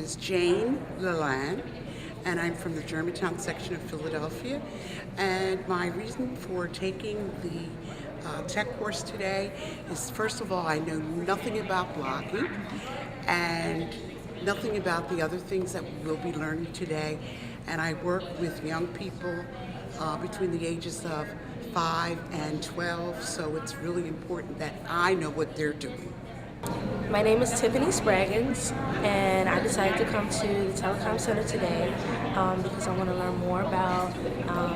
is Jane Leland, and I'm from the Germantown section of Philadelphia. And my reason for taking the tech course today is, first of all, I know nothing about blogging and nothing about the other things that we'll be learning today. And I work with young people between the ages of 5 and 12, so it's really important that I know what they're doing. My name is Tiffany Spraggins, and I decided to come to the Telecom Center today because I want to learn more about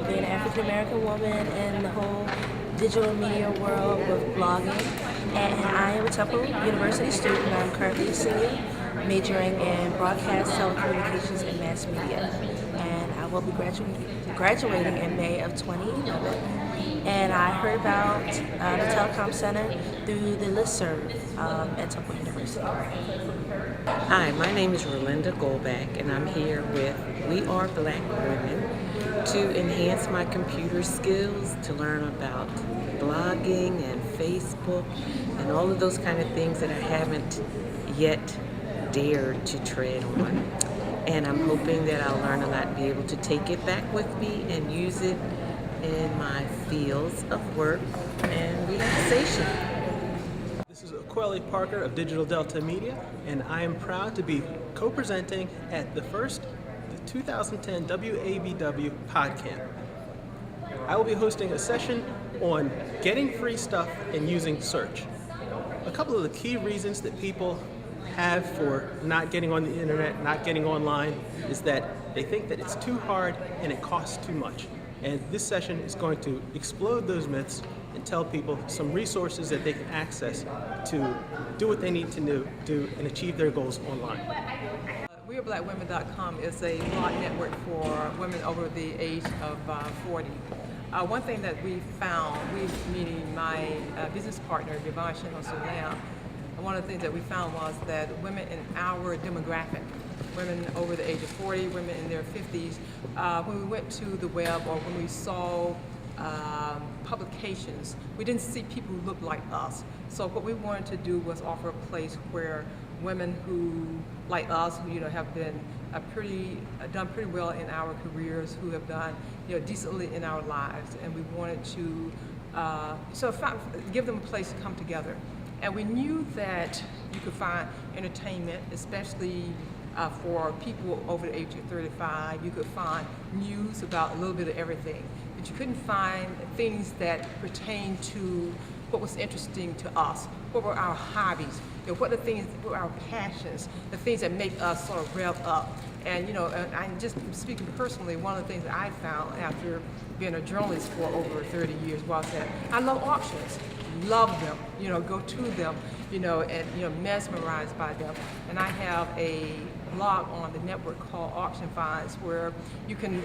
being an African American woman in the whole digital media world with blogging. And I am a Temple University student. I'm currently a senior, majoring in broadcast, telecommunications, and mass media. And I will be graduating in May of 2011. And I heard about the Telecom Center through the listserv at Temple University. Hi, my name is Rolinda Goldback, and I'm here with We Are Black Women to enhance my computer skills, to learn about blogging and Facebook and all of those kind of things that I haven't yet dared to tread on. And I'm hoping that I'll learn a lot and be able to take it back with me and use it in my fields of work and relaxation. This is Aquelle Parker of Digital Delta Media, and I am proud to be co-presenting at the 2010 WABW PodCamp. I will be hosting a session on getting free stuff and using search. A couple of the key reasons that people have for not getting on the internet, not getting online, is that they think that it's too hard and it costs too much. And this session is going to explode those myths and tell people some resources that they can access to do what they need to do and achieve their goals online. WeAreBlackWomen.com is a blog network for women over the age of 40. One thing that we found, meaning my business partner, Yvonne S, one of the things that we found was that women in our demographic, women over the age of 40, women in their 50s, when we went to the web or when we saw publications, we didn't see people who looked like us. So what we wanted to do was offer a place where women who, like us, who have been done pretty well in our careers, who have done decently in our lives, and we wanted to give them a place to come together. And we knew that you could find entertainment, especially for people over the age of 35. You could find news about a little bit of everything, but you couldn't find things that pertain to what was interesting to us, what were our hobbies, what were our passions, the things that make us sort of rev up. And and I'm just speaking personally, one of the things that I found after being a journalist for over 30 years was that I love auctions. Love them, go to them, and mesmerized by them. And I have a blog on the network called Auction Finds, where you can,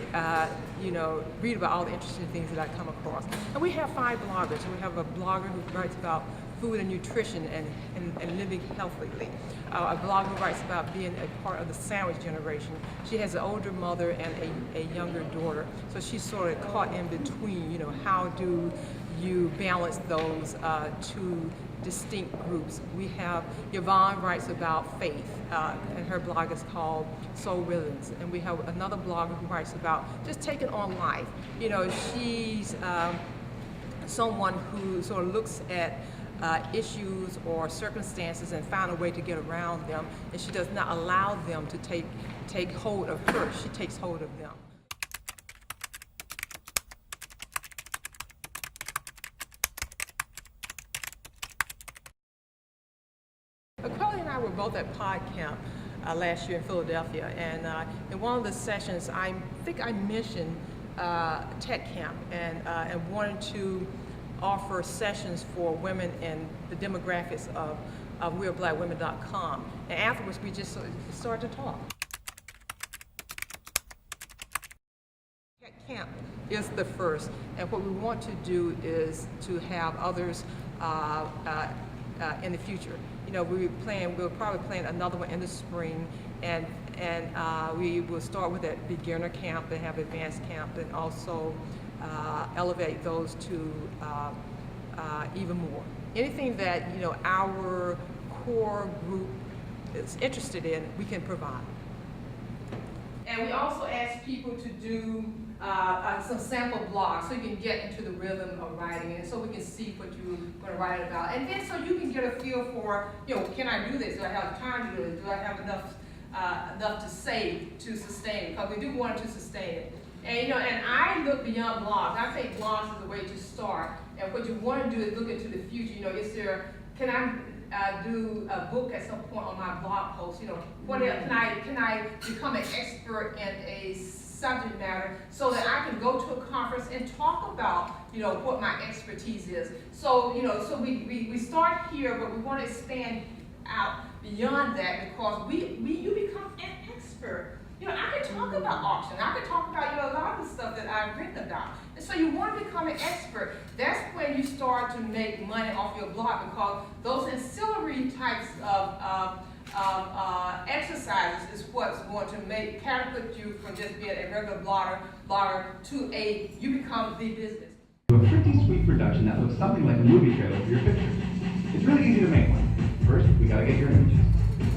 read about all the interesting things that I come across. And we have 5 bloggers. We have a blogger who writes about food and nutrition and living healthily. A blogger who writes about being a part of the sandwich generation. She has an older mother and a younger daughter, so she's sort of caught in between. How do you balance those two distinct groups? We have Yvonne writes about faith, and her blog is called Soul Rhythms. And we have another blogger who writes about just taking on life. She's someone who sort of looks at issues or circumstances and find a way to get around them, and she does not allow them to take hold of her. She takes hold of them. Aquelle and I were both at PodCamp last year in Philadelphia, and in one of the sessions, I think I mentioned Tech Camp and wanted to offer sessions for women in the demographics of WeAreBlackWomen.com. And afterwards, we just started to talk. Tech Camp is the first, and what we want to do is to have others in the future. We'll probably plan another one in the spring, and we will start with that beginner camp, then have advanced camp, and also elevate those to even more. Anything that our core group is interested in, we can provide. And we also ask people to do some sample blogs so you can get into the rhythm of writing, and so we can see what you're going to write about. And then so you can get a feel for, can I do this? Do I have time to do it? Do I have enough to say to sustain it? Because we do want to sustain it. And and I look beyond blogs. I think blogs is a way to start. And what you want to do is look into the future. Can I do a book at some point on my blog post? What else can I become an expert in a subject matter so that I can go to a conference and talk about what my expertise is. So so we start here, but we want to expand out beyond that because you become an expert. I can talk about auction. I can talk about a lot of the stuff that I've written about. And so you want to become an expert. That's when you start to make money off your blog because those ancillary types of exercises is what's going to catapult you from just being a regular blogger to you become the business. A pretty sweet production that looks something like a movie trailer for your picture. It's really easy to make one. First, we gotta get your images.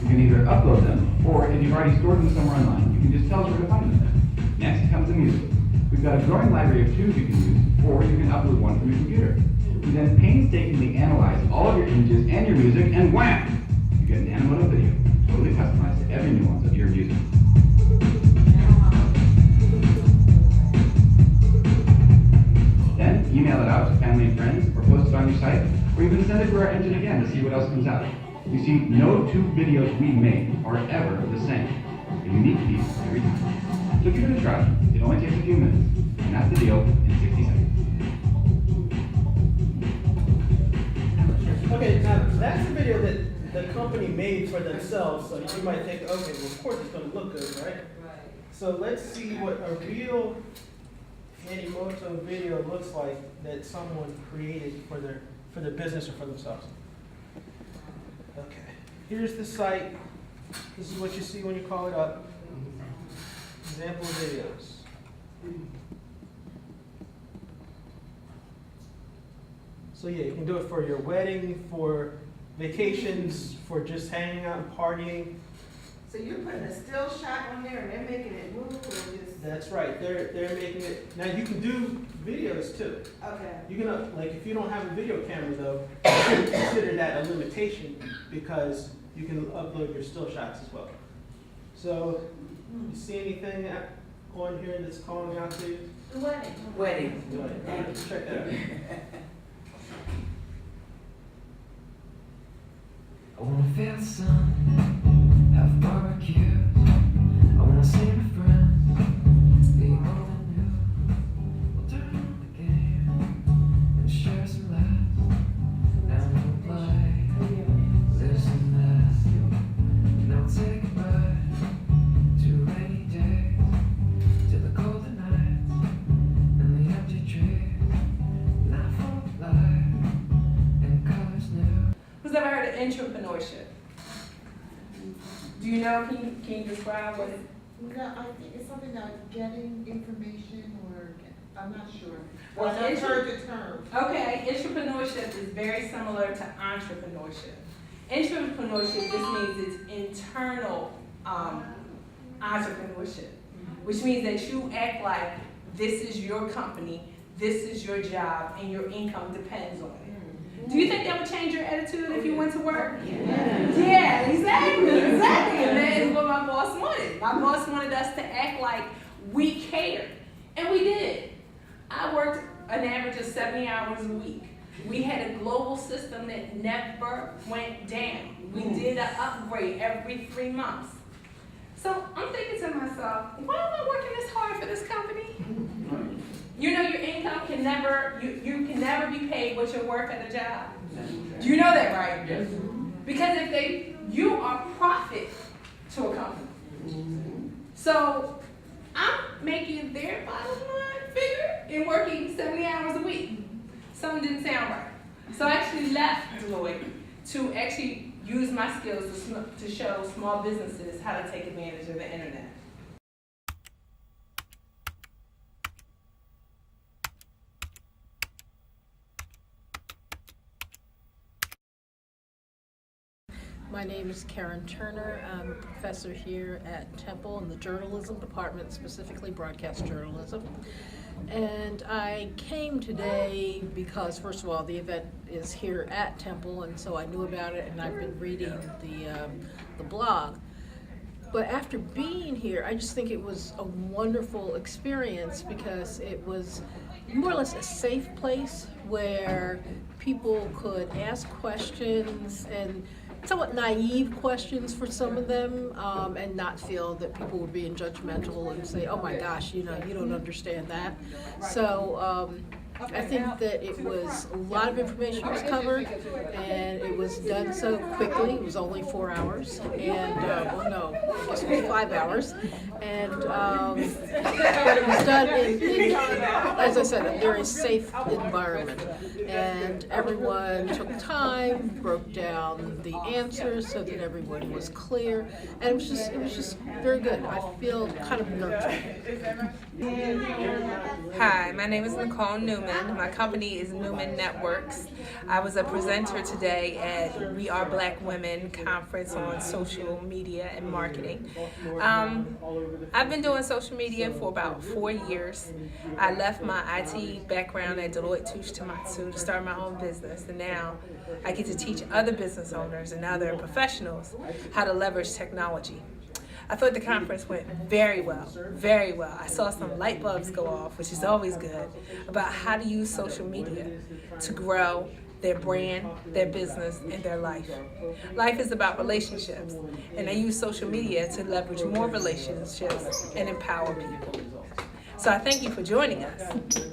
You can either upload them, or if you've already stored them somewhere online, you can just tell us where to find them. Next comes the music. We've got a growing library of tunes you can use, or you can upload one from your computer. We then painstakingly analyze all of your images and your music, and wham! You get an animated video, totally customized to every nuance of your music. Then, email it out to family and friends, or post it on your site, or even send it to our engine again to see what else comes out. You see, no two videos we make are ever the same. A unique piece every time. So give it a try. It only takes a few minutes. And that's the deal in 60 seconds. Okay, now that's the video that the company made for themselves, so you might think, okay, well of course it's going to look good, right? Right. So let's see what a real Animoto video looks like that someone created for their business or for themselves. Okay, here's the site. This is what you see when you call it up. Example videos. So yeah, you can do it for your wedding, for vacations, for just hanging out and partying. So you're putting a still shot on there and they're making it move or just? That's right. They're making it. Now you can do videos too. Okay. You can like if you don't have a video camera though, you should consider that a limitation because you can upload your still shots as well. So you see anything on here that's calling out to you? The wedding. Wedding. Check that out. I wanna feel the sun, have barbecues. I wanna see my friends, be more than new. We'll turn on the game and share some laughs. And we'll play this and that. And I'll say goodbye to rainy days, to the colder nights and the empty trees. Not full of light and colors new. Who's ever heard of entrepreneurship? Do you know, can you describe what it is? No, I think it's something like getting information or, I'm not sure. Well, I've heard the term. Okay, entrepreneurship is very similar to entrepreneurship. Entrepreneurship just means it's internal entrepreneurship, which means that you act like this is your company, this is your job, and your income depends on it. Do you think that would change your attitude if you went to work? Yeah, exactly. And that is what my boss wanted. My boss wanted us to act like we cared. And we did. I worked an average of 70 hours a week. We had a global system that never went down. We did an upgrade every 3 months. So I'm thinking to myself, why am I working this hard for this company? You know your income can never, you can never be paid what you're worth at a job. Do you know that, right? Yes. Because you are profit to a company. So I'm making their bottom line figure and working 70 hours a week. Something didn't sound right. So I actually left Deloitte to actually use my skills to show small businesses how to take advantage of the internet. My name is Karen Turner. I'm a professor here at Temple in the journalism department, specifically broadcast journalism. And I came today because, first of all, the event is here at Temple, and so I knew about it, and I've been reading the blog. But after being here, I just think it was a wonderful experience because it was more or less a safe place where people could ask questions, and somewhat naive questions for some of them, and not feel that people were being judgmental and say, oh my gosh, you don't understand that. So I think that it was, a lot of information was covered, and it was done so quickly. It was only 4 hours, and, well, no, I guess it was 5 hours. And, but it was done in, as I said, a very safe environment. And everyone took time, broke down the answers so that everyone was clear, and it was just very good. I feel kind of nurtured. Hi, my name is Nicole Newman. My company is Newman Networks. I was a presenter today at We Are Black Women conference on social media and marketing. I've been doing social media for about 4 years. I left my IT background at Deloitte Touche Tohmatsu to start my own business, and now I get to teach other business owners and other professionals how to leverage technology. I thought the conference went very well, very well. I saw some light bulbs go off, which is always good, about how to use social media to grow their brand, their business, and their life. Life is about relationships, and I use social media to leverage more relationships and empower people. So I thank you for joining us,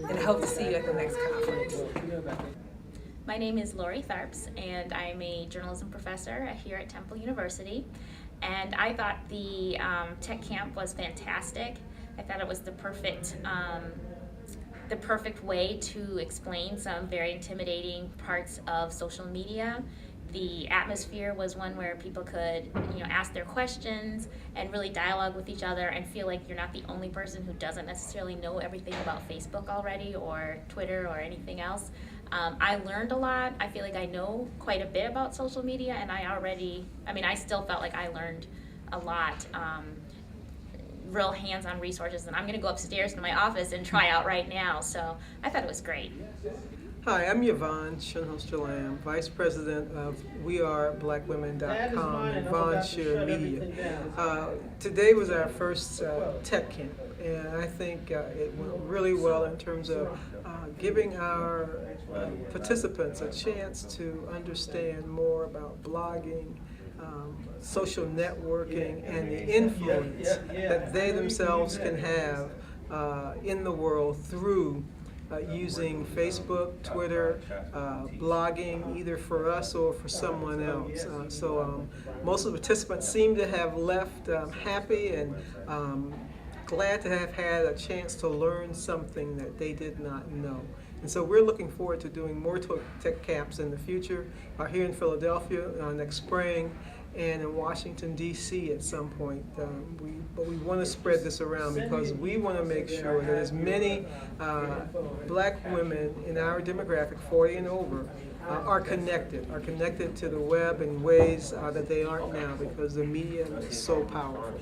and I hope to see you at the next conference. My name is Lori Tharps, and I'm a journalism professor here at Temple University. And I thought the tech camp was fantastic. I thought it was the perfect way to explain some very intimidating parts of social media. The atmosphere was one where people could, ask their questions and really dialogue with each other and feel like you're not the only person who doesn't necessarily know everything about Facebook already or Twitter or anything else. I learned a lot. I feel like I know quite a bit about social media, and I still felt like I learned a lot, real hands-on resources, and I'm gonna go upstairs to my office and try out right now, so I thought it was great. Hi, I'm Yvonne S, Vice President of WeAreBlackWomen.com and Yvonne Share Media. Today was our first tech camp, and I think it went really well in terms of giving our participants a chance to understand more about blogging, social networking, and the influence that they themselves can have in the world through using Facebook, Twitter, blogging, either for us or for someone else. So most of the participants seem to have left happy and glad to have had a chance to learn something that they did not know. And so we're looking forward to doing more tech camps in the future, here in Philadelphia next spring, and in Washington, D.C. at some point. But we want to spread this around because we want to make sure that as many black women in our demographic, 40 and over, are connected to the web in ways that they aren't now because the media is so powerful.